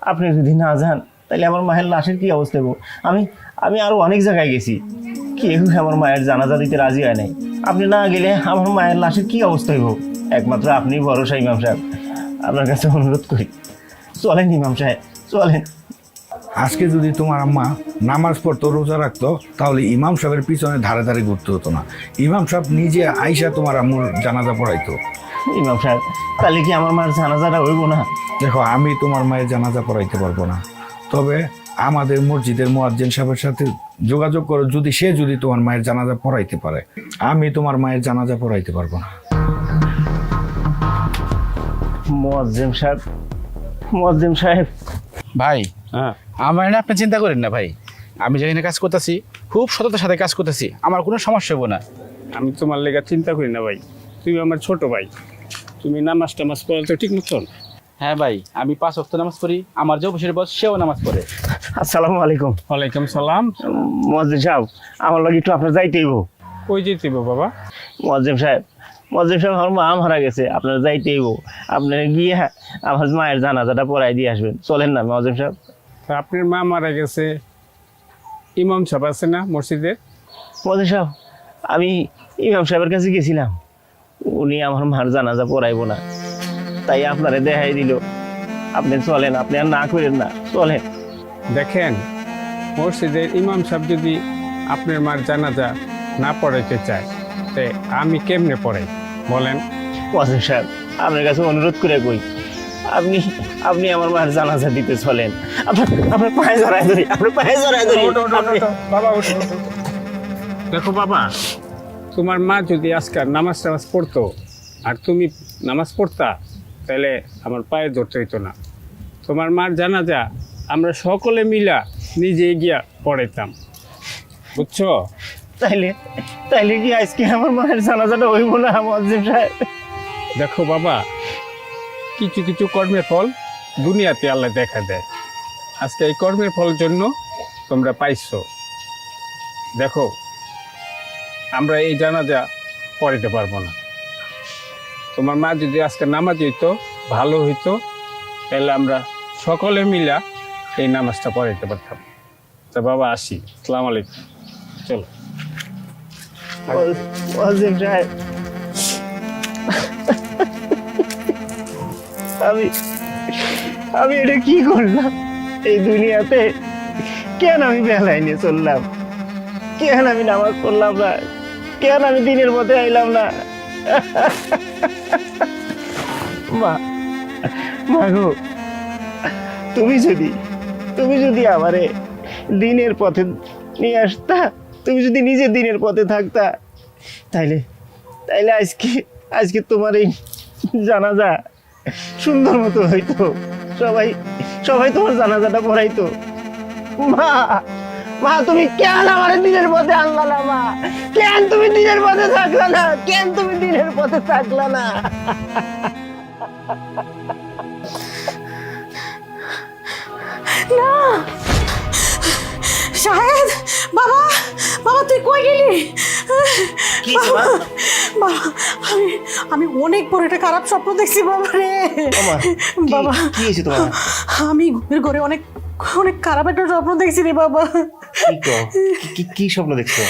B: আপনি যদি না যান তাহলে আমার মায়ের লাশের কি অবস্থা হবো? আমি আরো অনেক জায়গায় গেছি, কেউ আমার মায়ের জানাজা দিতে রাজি হয় নাই। আপনি না গেলে আমার মায়ের লাশের কি অবস্থা হইব? একমাত্র আপনি ভরসা ইমাম সাহেব, আপনার কাছে অনুরোধ করি, চলেন ইমাম সাহেব, চলেন।
G: আজকে যদি তোমার আম্মা নামাজ পড়তো, রোজা রাখতো, তাহলে ইমাম সাহেবের পিছনে ধারে ধারে ঘুরতে হতো না। ইমাম সাহেব নিজে আইসা তোমার আম্মুর জানাজা পড়াইতো।
B: ইমাম সাহেব, তাহলে কি আমার মায়ের জানাজাটা হইব না?
G: দেখো, আমি তোমার মায়ের জানাজা পড়াইতে পারবো না, তবে আমাদের মসজিদের মুয়াজ্জিন সাহেবের সাথে যোগাযোগ করো, যদি তোমার মায়ের জানাজা পড়াইতে পারে। আমি তোমার মায়ের জানাজা পড়াইতে পারবো না।
B: মুয়াজ্জিম সাহেব, মুয়াজ্জিম সাহেব।
H: ভাই,
C: হ্যাঁ,
H: আমার না আপনি চিন্তা করেন না ভাই। আমি যেখানে কাজ করতেছি খুব সততার সাথে কাজ করতেছি, আমার কোনো সমস্যা হবো না।
C: আমি তোমার লেগে চিন্তা করি না ভাই, তুমি আমার ছোট ভাই, তুমি নামাজ টামাজ পড়াল তো ঠিক মতন।
H: হ্যাঁ ভাই, আমি 5 ওয়াক্ত নামাজ পড়ি, আমার যে অফিসের বস সেও নামাজ পড়ে।
B: আসসালামু আলাইকুম।
C: ওয়ালাইকুম সালাম।
B: মুয়াজ্জিম সাহেব, আমার লাগে একটু আপনার যাইতে হইব।
C: কই যেতে বাবা?
B: মুয়াজ্জিম সাহেব, আমার মা মারা গেছে, আপনার যাইতে হইব। আপনার গিয়ে আমার মায়ের জানাজাটা পড়াই দিয়ে আসবেন। চলেন না মুয়াজ্জিম সাহেব।
C: তা আপনার মা মারা গেছে,
I: ইমাম সাহেব আছে না মসজিদে?
B: মজা সাহেব, আমি ইমাম সাহেবের কাছে গেছিলাম, উনি আমার মার জানাজা পড়াইবো না, তাই আপনারে দেখাই দিল। আপনি চলেন, আপনি আর না করেন না, চলেন।
I: দেখেন, মসজিদের ইমাম সাহেব যদি আপনার মার জানাজা না পড়াইতে চায়, তে আমি কেমনে পড়াই বলেন?
B: মজা সাহেব, আপনার কাছে অনুরোধ করে কই, আপনি আপনি আমার মার জানাজা দিতে চলেন। আপনার পায়ে জড়ায় ধরি, আপনার পায়ে জড়ায় ধরি।
I: বাবা ওঠো, ওঠো। দেখো বাবা, তোমার মা যদি আজকাল নামাজ টামাজ পড়তো আর তুমি নামাজ পড়তা, তাহলে আমার পায়ে ধরতে হইতো না। তোমার মার জানাজা আমরা সকলে মিলা নিজে গিয়া পড়াইতাম, বুঝছো?
B: তাইলে তাইলে কি আজকে আমার মায়ের জানাজাটা হইব না মজিম সাহেব?
I: দেখো বাবা, কিছু কিছু কর্মের ফল দুনিয়াতে আল্লাহ দেখা দেয়। আজকে এই কর্মের ফলের জন্য তোমরা পাইছো। দেখো, আমরা এই জানাজা পড়াইতে পারবো না। তোমার মা যদি আজকে নামাজ হইতো, ভালো হইতো, তাহলে আমরা সকলে মিলা এই নামাজটা পড়াইতে পারতাম। তা বাবা, আসি। আসসালামু আলাইকুম। চলো।
B: মজিম সাহেব, আমি আমি এটা কি করলাম এই দুনিয়াতে? কেন আমি বেলায় নিয়ে চললাম? কেন আমি নামাজ পড়লাম না? কেন আমি দিনের মধ্যে আইলাম না? মা, মা গো, তুমি যদি আমারে দিনের পথে নিয়ে আসতা, তুমি যদি নিজে দিনের পথে থাকতা, তাইলে আজকে তোমার এই জানাজা সুন্দর মতো হইতো, সবাই তোমার জানাজাটা পড়াইতো। মা, তুমি কেন আমার দিনের পথে আনলা না? মা, কেন তুমি দিনের পথে থাকলা না? কেন তুমি দিনের পথে থাকলা না?
A: না শাহেদ, বাবা, বাবা তুই কই গেলি?
B: কি হইছে, মা?
A: বাবা, আমি অনেক বড় একটা খারাপ স্বপ্ন দেখছি বাবা রে। বাবা,
B: কি হয়েছে তোমার?
A: আমি ঘুমের ঘরে অনেক অনেক খারাপ একটা স্বপ্ন দেখছি রে বাবা।
B: কি স্বপ্ন দেখছো?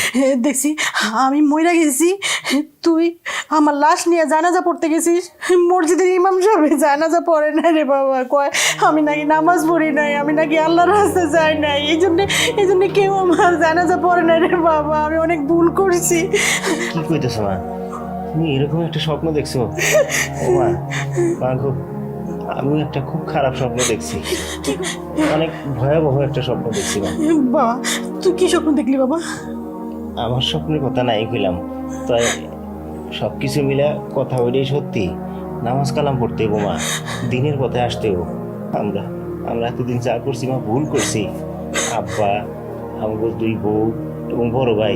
A: দেখছি আমি মইরা গেছি, তুই আমার লাশ নিয়ে জানাজা পড়তে গেছিস। মসজিদের ইমাম সাহেব জানাজা পড়ে না রে বাবা, কয় আমি নাকি নামাজ পড়ি নাই, আমি নাকি আল্লাহর রাস্তায় যাই নাই, এই জন্য কেউ আমার জানাজা পড়ে না রে বাবা। আমি অনেক ভুল করছি।
B: কি কইতেছো মা? তুমি এরকম একটা স্বপ্ন দেখছো? ও মা, খুব আমি একটা খুব খারাপ স্বপ্ন দেখছি, অনেক ভয়াবহ একটা স্বপ্ন দেখছি মা।
A: বাবা, তুই কি স্বপ্ন দেখলি বাবা?
B: আমার স্বপ্নের কথা নাই কইলাম, তাই সব কিছু মিলে কথা ওইটাই সত্যি। নামাজ কালাম পড়তে হবো মা, দিনের পথে আসতে হবো। আমরা এতদিন যা করছি মা, ভুল করছি। আব্বা, আমার দুই বউ এবং বড় ভাই,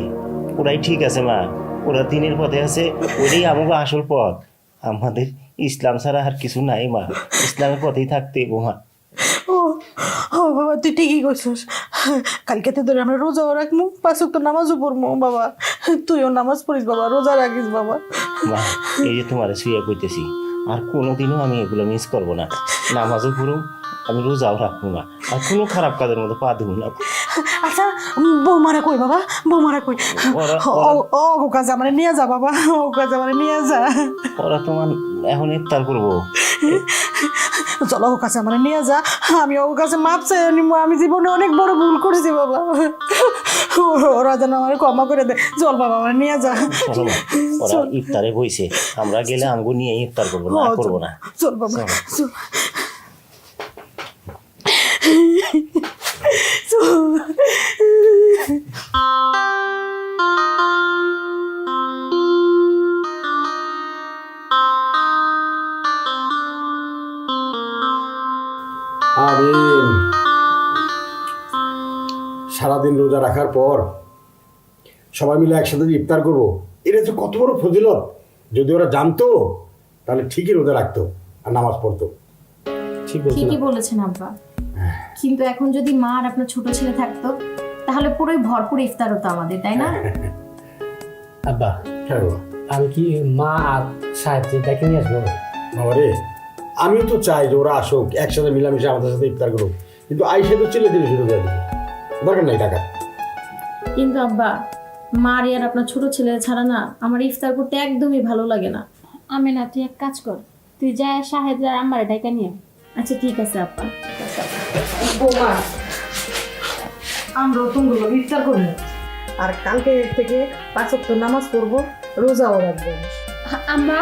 B: ওরাই ঠিক আছে মা, ওরা দিনের পথে আছে, ওইটাই আমাকে আসল পথ। আমাদের ইসলাম ছাড়া আর কিছু নাই মা, ইসলামের পথেই থাকতে হবো মা।
A: ও ও বাবা, তুই ঠিকই করছিস। কালকেতে ধরে আমরা রোজাও রাখবো, 5 ওয়াক্ত নামাজও পড়বো বাবা। তুইও নামাজ পড়িস বাবা, রোজা রাখিস বাবা।
B: মা, এই যে তোমার শুয়ে কইতেছি, আর কোনোদিনও আমি এগুলো মিস করবো না। নামাজও পড়ো, আমি রোজাও রাখবো না, আর কোনো খারাপ কাজের মধ্যে পা দেবো না।
A: আচ্ছা, বৌমারা কই বাবা? বৌমারা কই? ও কাজে আমার নিয়ে যা বাবা, ও কাজে আমার নিয়ে যা।
B: ওরা তোমার এখন ইফতার করবো।
A: চলো, ও কাছে আমার নিয়ে যা, আমি ও কাছে মাপ চাই নিবো। আমি জীবনে অনেক বড় ভুল করছি বাবা, ওরা যেন আমার ক্ষমা করে দে। চল বাবা, আমার নিয়ে যা।
B: চলো মা, ওরা ইফতারে বইছে, আমরা গেলে আমগো নিয়ে ইফতার করবো না, করবো না।
A: চল বাবা, চল।
D: আমিন। সারাদিন রোজা রাখার পর সবাই মিলে একসাথে ইফতার করবো, এটা তো কত বড় ফজিলত। যদি ওরা জানতো তাহলে ঠিকই রোজা রাখতো আর নামাজ পড়তো।
F: ঠিকই বলেছেন আব্বা, কিন্তু এখন যদি মা আর আপনার ছোট ছেলে থাকতো, তাহলে পুরোই ভরপুর ইফতার হতো আমাদের, তাই না?
C: আব্বা,
D: হ্যাঁ বাবা।
C: আমি কি মা আর সাহেব ডেকে নিয়ে আসবো?
D: বাবা রে, আমিও তো চাই যে ওরা আসুক, একসাথে মিলামিশে আমাদের সাথে ইফতার করুক, কিন্তু আইসে তো ছেলে দিলে শুরু করে দেবে, দরকার নাই টাকা।
F: কিন্তু আব্বা মার আর আপনার ছোট ছেলে ছাড়া না আমার ইফতার করতে একদমই ভালো লাগে না।
E: আমি না, তুই এক কাজ কর, তুই যা শাহেদ আর আমার ডাইকা নিয়ে আয়।
F: আচ্ছা ঠিক আছে আব্বা।
A: বৌমা আমরাও তুমি ইফতার করবো আর কালকে থেকে 5 ওয়াক্ত নামাজ পড়বো, রোজাও রাখবো।
E: আম্মা,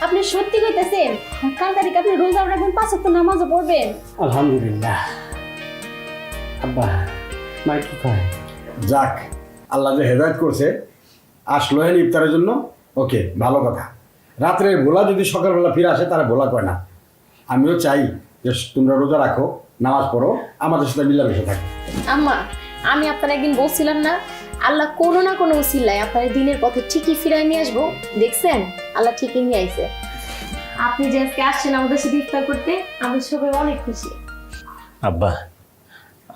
E: আপনি সত্যি কইতেছেন? কাল তারিখ আপনি রোজা রাখবেন, 5 ওয়াক্ত নামাজও পড়বেন?
C: আলহামদুলিল্লাহ। আব্বা মা কি কয়?
D: যাক, আল্লাহ যে হেদায়েত করছে, আসলো হেন ইফতারের জন্য, ওকে, ভালো কথা। রাত্রে ভোলা যদি সকালবেলা ফিরে আসে তারা ভোলা কয় না। আমিও চাই যে তোমরা রোজা রাখো, নামাজ পড়ো, আমাদের সাথে মিলামিশে থাকো।
F: আম্মা, আমি আপনার একদিন বলছিলাম না আল্লাহ কোনো না কোনো উসিলায় আপনার দিনের পথে ঠিকই ফিরায় নিয়ে আসবো? দেখছেন, আল্লাহ ঠিকই নিয়ে আইছে। আপনি যে আজকে আসছেন আমাদের সাথে ইফতার করতে, আমরা সবাই অনেক খুশি।
B: আব্বা,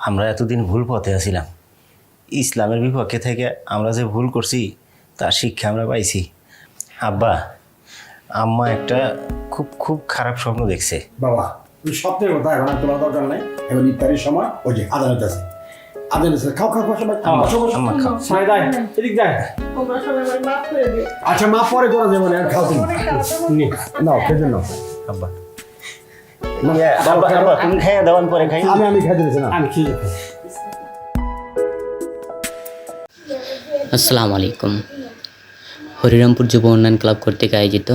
B: আমরা এতদিন ভুল পথে আছিলাম। ইসলামের বিপক্ষে থেকে আমরা যে ভুল করছি তার শিক্ষা আমরা পাইছি। আব্বা, আম্মা একটা খুব খুব খারাপ স্বপ্ন দেখছে।
D: বাবা, তুই স্বপ্নের কথা এখন আর তোলার দরকার নাই। এখন ইফতারের সময় ওই যে আদালত আছে, আদালত আছে, খাও খাও খাও সবাই।
B: আম্মা খাও।
C: সাই যায় এদিক যায়।
A: তোমরা সবাই আমার মাফ করে দিও।
D: আচ্ছা, মা পরে করা যাবে না, আর খাও তুমি। নাও, খেতে নাও।
B: আব্বা আব্বা আব্বা, তুমি খাইয়া দেওয়ান পরে খাই।
D: আমি খাইতে দিচ্ছি না।
C: আমি কি
J: আসসালামু আলাইকুম। হরিরামপুর যুব উন্নয়ন ক্লাব কর্তৃক আয়োজিত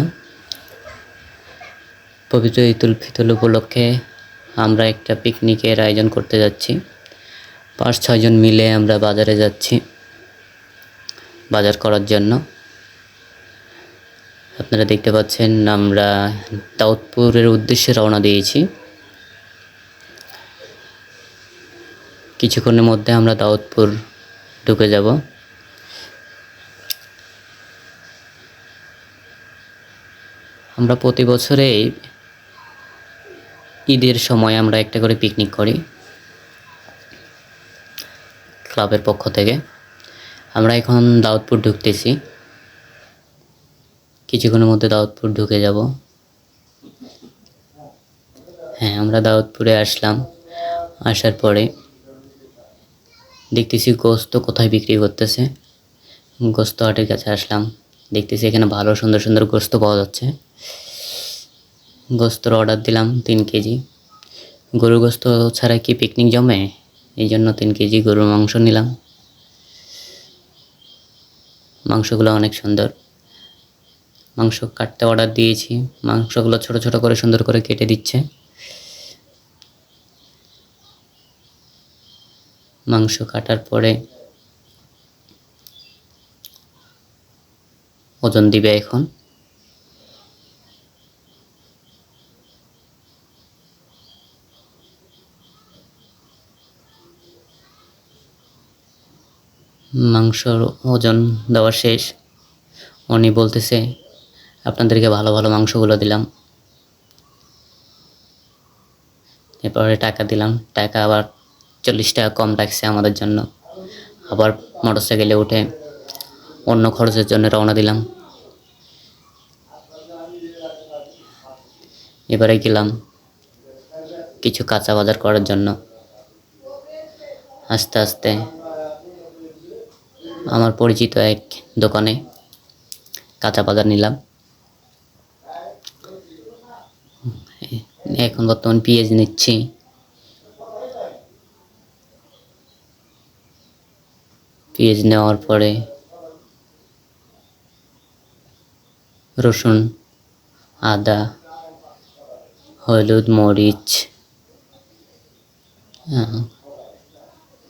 J: পবিত্র ঈদ উল ফিতর উপলক্ষে আমরা একটা পিকনিকের আয়োজন করতে যাচ্ছি। 5-6 জন মিলে আমরা বাজারে যাচ্ছি বাজার করার জন্য। আপনারা দেখতে পাচ্ছেন আমরা দাউদপুরের উদ্দেশ্যে রওনা দিয়েছি। কিছুক্ষণের মধ্যে আমরা দাউদপুর ঢুকে যাব। আমরা প্রতি বছরেই ঈদের সময় আমরা একটা করে পিকনিক করি ক্লাবের পক্ষ থেকে। আমরা এখন দাউদপুর ঢুকতেছি, কিছুক্ষণের মধ্যে দাউদপুর ঢুকে যাব। হ্যাঁ, আমরা দাউদপুরে আসলাম। আসার পরে দেখতেছি গোস্ত কোথায় বিক্রি করতেছে। গোস্ত হাটের কাছে আসলাম, দেখতেছি এখানে ভালো সুন্দর সুন্দর গোস্ত পাওয়া যাচ্ছে। গোস্তর অর্ডার দিলাম 3 কেজি। গরুর গোস্ত ছাড়া কি পিকনিক জমে? এই জন্য 3 কেজি গরুর মাংস নিলাম। মাংসগুলো অনেক সুন্দর। মাংস কাটতে অর্ডার দিয়েছি, মাংসগুলো ছোট ছোট করে সুন্দর করে কেটে দিচ্ছে। মাংস কাটার পরে ওজন দিবে এখন। মাংসর ওজন দেওয়া শেষ। উনি বলতেছে আপনাদেরকে ভালো ভালো মাংসগুলো দিলাম। এরপরে টাকা দিলাম, টাকা আবার 40 টাকা কম রাখছে আমাদের জন্য। আবার মোটরসাইকেলে উঠে অন্য খরচের জন্য রওনা দিলাম। এবারে গেলাম কিছু কাঁচা বাজার করার জন্য। আস্তে আস্তে আমার পরিচিত এক দোকানে কাঁচা বাজার নিলাম। এখন বর্তমান পেঁয়াজ নিচ্ছি। পেঁয়াজ নেওয়ার পরে রসুন, আদা, হলুদ, মরিচ,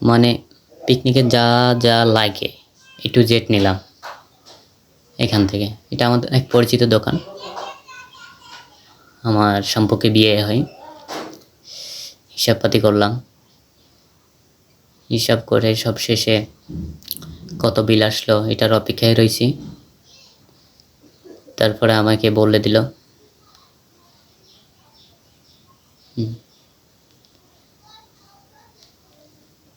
J: মানে পিকনিকে যা যা লাগে A to Z নিলাম এখান থেকে। এটা আমাদের এক পরিচিত দোকান, আমার সম্পর্কে বিয়ে হয়। হিসাবপাতি করলাম, হিসাব করে সব শেষে কত বিল আসলো এটার অপেক্ষায় রয়েছি। তারপরে আমাকে বলে দিল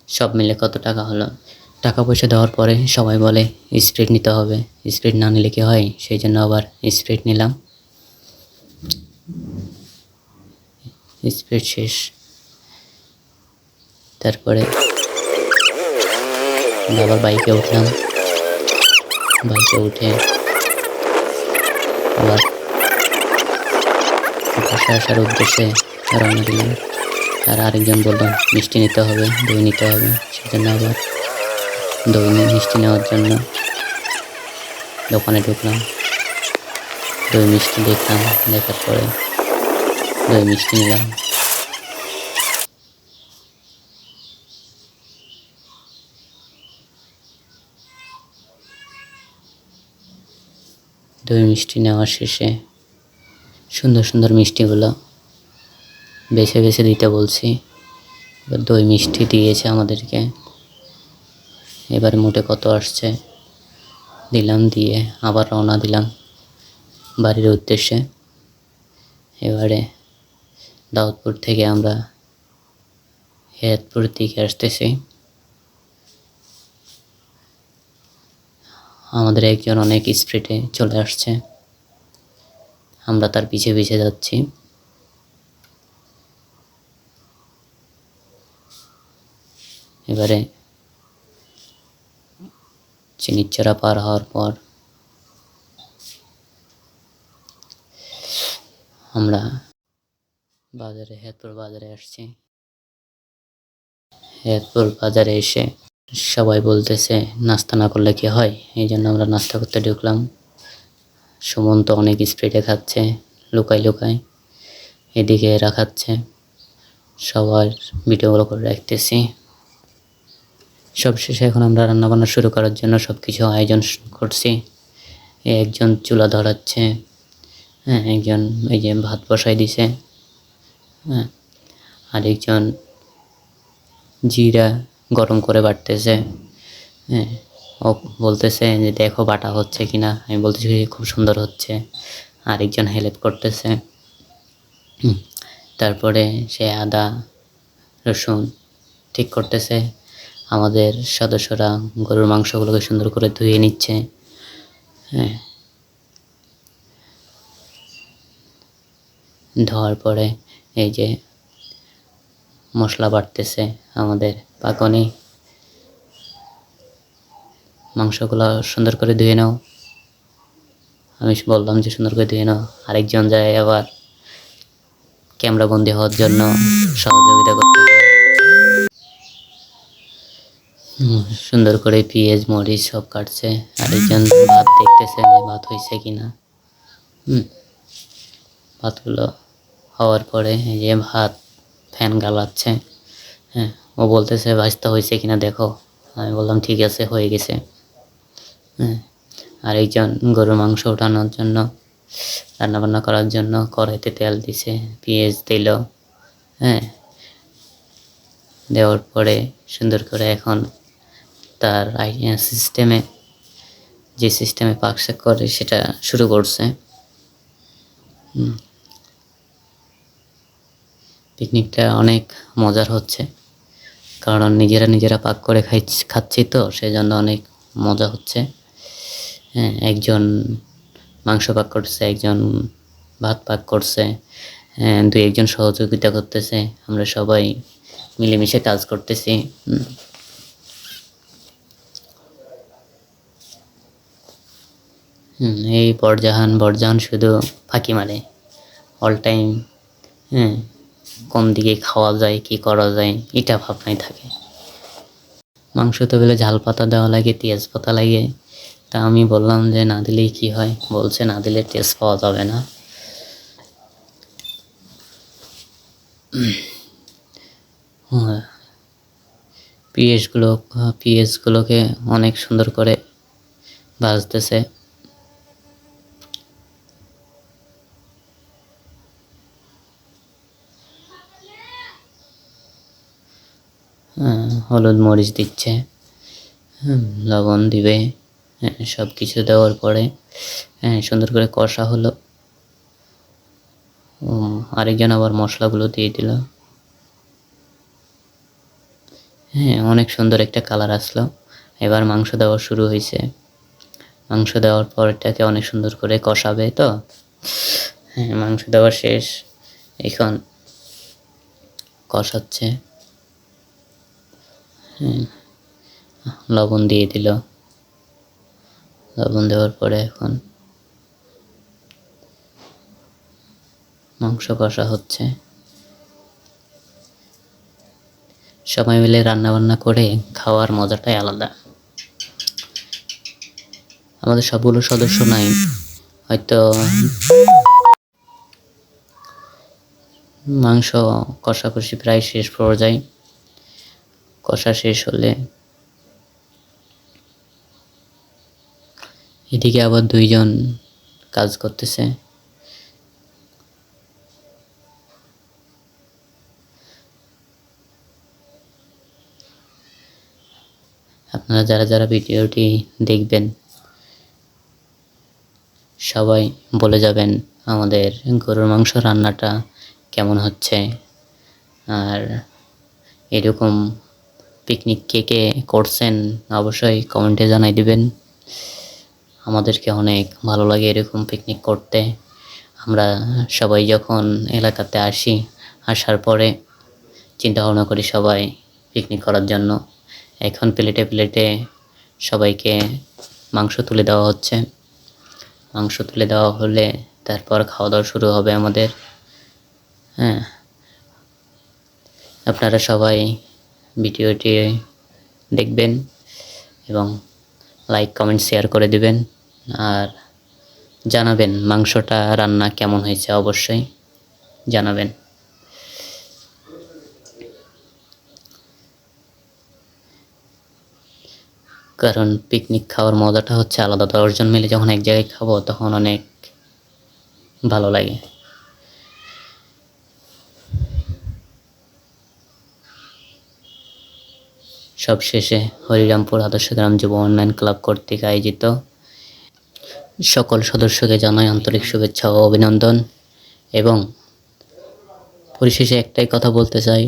J: সব মিলে কত টাকা হলো। টাকা পয়সা দেওয়ার পরে সবাই বলে স্প্রিট নিতে হবে, স্প্রিট না নিলে কি হয়, সেই জন্য আবার স্প্রিট নিলাম। স্প্রিট শেষ, তারপরে আমরা আবার বাইকে উঠলাম, বাইকে উঠে আবার বাসায় আসার উদ্দেশ্যে রওনা দিলাম। আর আরেকজন বলল মিষ্টি নিতে হবে, দই নিতে হবে, সেজন্য আবার দই মিষ্টি নেওয়ার জন্য দোকানে ঢুকলাম। দই মিষ্টি দেখলাম, দেখার পরে দই মিষ্টি নিলাম। দই মিষ্টি নেওয়ার শেষে সুন্দর সুন্দর মিষ্টিগুলো বেছে বেছে দিতে বলছি। এবার দই মিষ্টি দিয়েছে আমাদেরকে। এবার মোটে কত আসছে দিলাম, দিয়ে আবার রওনা দিলাম বাড়ির উদ্দেশ্যে। এবারে দাউদপুর থেকে আমরা হেয়াতপুর দিকে আসতেছি। আমাদের একজন অনেক স্পিডে চলে আসছে, আমরা তার পিছে পিছে যাচ্ছি। এবারে চিনিচড়া পার হওয়ার পর আমরা হেয়াতপুর বাজারে আসছি। হেয়াতপুর বাজারে এসে সবাই বলতেছে নাস্তা না করলে কি হয়, এই জন্য আমরা নাস্তা করতে ঢুকলাম। সুমন্ত অনেক স্পিডে খাচ্ছে, লুকাই লুকাই, এদিকে এরা খাচ্ছে, সবার ভিডিওগুলো করে রাখতেছি। সবশেষে এখন আমরা রান্নাবান্না শুরু করার জন্য সব কিছু আয়োজন করছি। একজন চুলা ধরাচ্ছে, হ্যাঁ, একজন এই যে ভাত বসাই দিছে, হ্যাঁ, আরেকজন জিরা গরম করে বাটতেছে, হ্যাঁ, ও বলতেছে যে দেখো বাটা হচ্ছে কিনা, আমি বলতেছি খুব সুন্দর হচ্ছে। আরেকজন হেল্প করতেছে। তারপরে সে আদা রসুন ঠিক করতেছে। আমাদের সদস্যরা গরুর মাংসগুলোকে সুন্দর করে ধুয়ে নিচ্ছে, হ্যাঁ, ধোয়ার পরে এই যে মশলা বাটতেছে আমাদের পাকনি। মাংসগুলো সুন্দর করে ধুয়ে নাও, আমি বললাম যে সুন্দর করে ধুয়ে নাও। আরেকজন যায় আবার ক্যামেরা বন্দি হওয়ার জন্য সহযোগিতা করতেছে। সুন্দর করে পেঁয়াজ মরিচ সব কাটছে। আরেকজন ভাত দেখতেছে যে ভাত হয়েছে কিনা। ভাতগুলো হওয়ার পরে এই যে ভাত ফ্যান গালাচ্ছে, হ্যাঁ, ও বলতেছে ভাজতে হয়েছে কিনা দেখো। আমি বললাম ঠিক আছে, হয়ে গেছে। হ্যাঁ, আরেকজন গরুর মাংস ওঠানোর জন্য, রান্নাবান্না করার জন্য কড়াইতে তেল দিছে, পেঁয়াজ দিল, হ্যাঁ, দেওয়ার পরে সুন্দর করে এখন তার সিস্টেমে, যে সিস্টেমে পাক শাক করে সেটা শুরু করছে। পিকনিকটা অনেক মজার হচ্ছে, কারণ নিজেরা পাক করে খাচ্ছি তো, সেজন্য অনেক মজা হচ্ছে। হ্যাঁ, একজন মাংস পাক করছে, একজন ভাত পাক করছে, হ্যাঁ, দুই একজন সহযোগিতা করতেছে। আমরা সবাই মিলেমিশে কাজ করতেছি। এই বরজাহান শুধু ফাঁকি মারে অল টাইম। হ্যাঁ, কোন দিকে খাওয়া যায়, কি করা যায়, এটা ভাবনাই থাকে। মাংস তো বলে ঝাল পাতা দেওয়া লাগে, তেজ পাতা লাগে। তা আমি বললাম যে না দিলেই কি হয়, বলছে না দিলে টেস্ট পাওয়া যাবে না। পেঁয়াজগুলোকে অনেক সুন্দর করে ভাজতেছে। হলুদ মরিচ দিচ্ছে, লবণ দিবে, সব কিছু দেওয়ার পরে সুন্দর করে কষা হলো। আরেকজন আবার মশলাগুলো দিয়ে দিল। হ্যাঁ, অনেক সুন্দর একটা কালার আসলো। এবার মাংস দেওয়া শুরু হয়েছে। মাংস দেওয়ার পর এটাকে অনেক সুন্দর করে কষাবে তো। হ্যাঁ, মাংস দেওয়া শেষ, এখন কষাচ্ছে। লবণ দিয়ে দিল। লবণ দেওয়ার পরে এখন মাংস কষা হচ্ছে। সবাই মিলে রান্না বান্না করে খাওয়ার মজাটাই আলাদা। আমাদের সবগুলো সদস্য নাই, হয়তো মাংস কষাকষি প্রায় শেষ পর্যায়ে। কষা শেষ হলে এদিকে আবার 2 জন কাজ করতেছে। আপনারা যারা যারা ভিডিওটি দেখবেন সবাই বলে যাবেন আমাদের গরুর মাংস রান্নাটা কেমন হচ্ছে, আর এরকম পিকনিক কে কে করছেন অবশ্যই কমেন্টে জানাই দিবেন। আমাদেরকে অনেক ভালো লাগে এরকম পিকনিক করতে। আমরা সবাই যখন এলাকাতে আসি, আসার পরে চিন্তা ভাবনা করি সবাই পিকনিক করার জন্য। এখন প্লেটে প্লেটে সবাইকে মাংস তুলে দেওয়া হচ্ছে। মাংস তুলে দেওয়া হলে তারপর খাওয়া দাওয়া শুরু হবে আমাদের। হ্যাঁ, আপনারা সবাই ভিডিওটি দেখবেন এবং লাইক কমেন্ট শেয়ার করে দিবেন, আর জানাবেন মাংসটা রান্না কেমন হয়েছে, অবশ্যই জানাবেন। কারণ পিকনিক খাওয়ার মজাটা হচ্ছে আলাদা। 10 জন মিলে যখন এক জায়গায় খাবো তখন অনেক ভালো লাগে। সবশেষে হরিরামপুর আদর্শ গ্রাম যুব উন্নয়ন ক্লাব কর্তৃক আয়োজিত সকল সদস্যকে জানাই আন্তরিক শুভেচ্ছা ও অভিনন্দন। এবং পরিশেষে একটাই কথা বলতে চাই,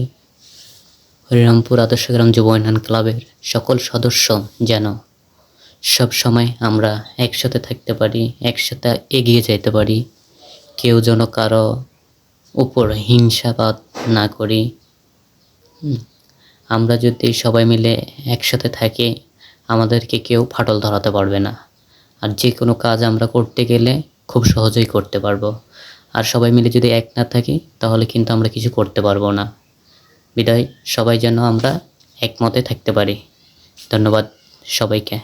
J: হরিরামপুর আদর্শ গ্রাম যুব উন্নয়ন ক্লাবের সকল সদস্য যেন সব সময় আমরা একসাথে থাকতে পারি, একসাথে এগিয়ে যেতে পারি। কেউ যেন কারো উপর হিংসাবাদ না করি। আমরা যদি সবাই মিলে একসাথে থাকি, আমাদেরকে কেউ ফাটল ধরাতে পারবে না। আর যে কোনো কাজ আমরা করতে গেলে খুব সহজেই করতে পারবো। আর সবাই মিলে যদি এক না থাকি তাহলে কিন্তু আমরা কিছু করতে পারবো না। বিদায়, সবাই যেন আমরা একমতে থাকতে পারি। ধন্যবাদ সবাইকে।